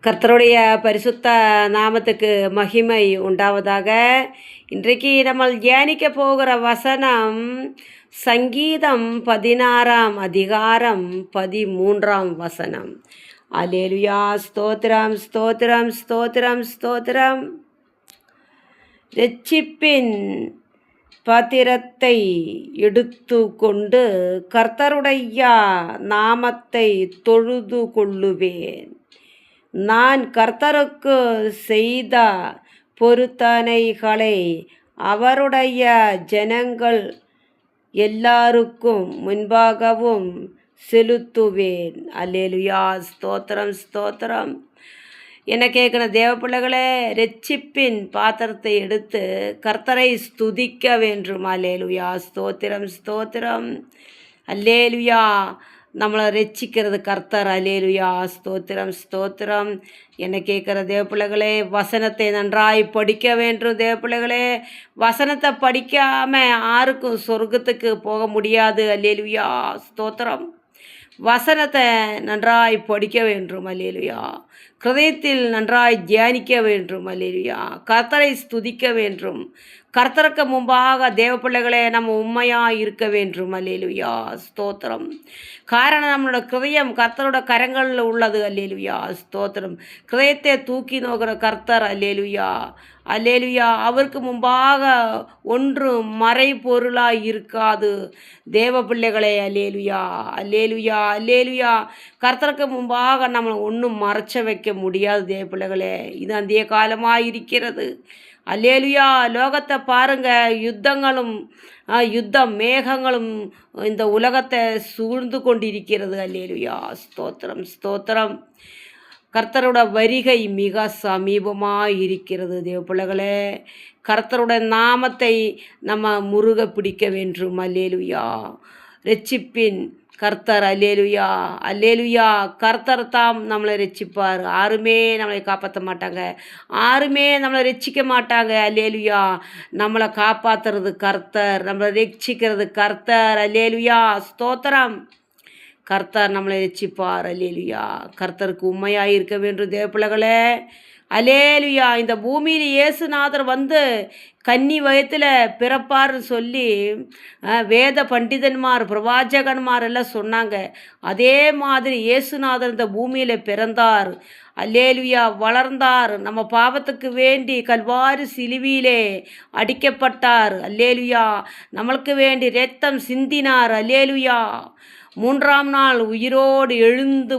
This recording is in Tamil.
கர்த்தருடைய பரிசுத்த நாமத்துக்கு மகிமை உண்டாவதாக. இன்றைக்கு நம்ம தியானிக்க போகிற வசனம் சங்கீதம் 16ஆம் அதிகாரம் 13ஆம் வசனம். அல்லேலூயா, ஸ்தோத்திரம் ஸ்தோத்திரம் ஸ்தோத்திரம் ஸ்தோத்திரம். இரட்சிப்பின் பாத்திரத்தை எடுத்து கொண்டு கர்த்தருடைய நாமத்தை தொழுது கொள்ளுவேன். நான் கர்த்தருக்கு செய்த பொருத்தனைகளை அவருடைய ஜனங்கள் எல்லாருக்கும் முன்பாகவும் செலுத்துவேன். அல்லேலூயா, ஸ்தோத்திரம் ஸ்தோத்திரம். என்ன கேட்குற தேவ பிள்ளைகளே, இரட்சிப்பின் பாத்திரத்தை எடுத்து கர்த்தரை ஸ்துதிக்க வேண்டும். அல்லேலூயா, ஸ்தோத்திரம் ஸ்தோத்திரம். அல்லேலூயா, நம்மளை ரட்சிக்கிறது கர்த்தர். அல்லேலூயா, ஸ்தோத்திரம் ஸ்தோத்திரம். என்ன கேட்குற தேவ பிள்ளைகளே, வசனத்தை நன்றாய் படிக்க வேண்டும். தேவ பிள்ளைகளே, வசனத்தை படிக்காமல் யாருக்கும் சொர்க்கத்துக்கு போக முடியாது. அல்லேலூயா, ஸ்தோத்திரம். வசனத்தை நன்றாய் படிக்க வேண்டும். அல்லேலூயா, ஹிருதயத்தில் நன்றாய் தியானிக்க வேண்டும். அல்லேலூயா, கர்த்தரை ஸ்துதிக்க வேண்டும். கர்த்தருக்கு முன்பாக தேவ பிள்ளைகளே நம்ம உண்மையாக இருக்க வேண்டும். அல்லேலூயா, ஸ்தோத்திரம். காரணம் நம்மளோட ஹிருதயம் கர்த்தரோட கரங்களில் உள்ளது. அல்லேலூயா, ஸ்தோத்திரம். ஹிருதயத்தை தூக்கி நோக்கிற கர்த்தர். அல்லேலூயா அல்லேலூயா. அவருக்கு முன்பாக ஒன்று மறைபொருளாய் இருக்காது. தேவ பிள்ளைகளே, அல்லேலூயா அல்லேலூயா அல்லேலூயா. கர்த்தருக்கு முன்பாக நம்மளை ஒன்றும் மறைச்ச வைக்க முடியாது. தேவ பிள்ளைகளே, இது அந்த காலமாக இருக்கிறது. அல்லேலூயா. லோகத்தை பாருங்க, யுத்தம் மேகங்களும் இந்த உலகத்தை சூழ்ந்து கொண்டிருக்கிறது. அல்லேலூயா, ஸ்தோத்திரம் ஸ்தோத்திரம். கர்த்தரோட வருகை மிக சமீபமாக இருக்கிறது. தேவ பிள்ளைகளே, கர்த்தரோட நாமத்தை நம்ம முருக பிடிக்க வேண்டும். அல்லேலூயா, இரட்சிப்பின் கர்த்தர். அல்லேலூயா அல்லேலூயா. கர்த்தர் தாம் நம்மளை ரட்சிப்பார். யாருமே நம்மளை காப்பாற்ற மாட்டாங்க, யாருமே நம்மளை ரட்சிக்க மாட்டாங்க. அல்லேலூயா, நம்மளை காப்பாற்றுறது கர்த்தர், நம்மளை ரட்சிக்கிறது கர்த்தர். அல்லேலூயா, ஸ்தோத்திரம். கர்த்தர் நம்மளை ரட்சிப்பார். அல்லேலூயா, கர்த்தருக்கு உண்மையாக இருக்க வேண்டும். தேவ பிள்ளைகளே, அல்லேலூயா. இந்த பூமியில் இயேசுநாதர் வந்து கன்னி வயத்தில் பிறப்பார்னு சொல்லி வேத பண்டிதன்மார் பிரவாச்சகன்மார் எல்லாம் சொன்னாங்க. அதே மாதிரி இயேசுநாதர் இந்த பூமியில் பிறந்தார். அல்லேலூயா, வளர்ந்தார். நம்ம பாவத்துக்கு வேண்டி கல்வாரி சிலுவையிலே அடிக்கப்பட்டார். அல்லேலூயா, நம்மளுக்கு வேண்டி இரத்தம் சிந்தினார். அல்லேலூயா, 3ஆம் நாள் உயிரோடு எழுந்து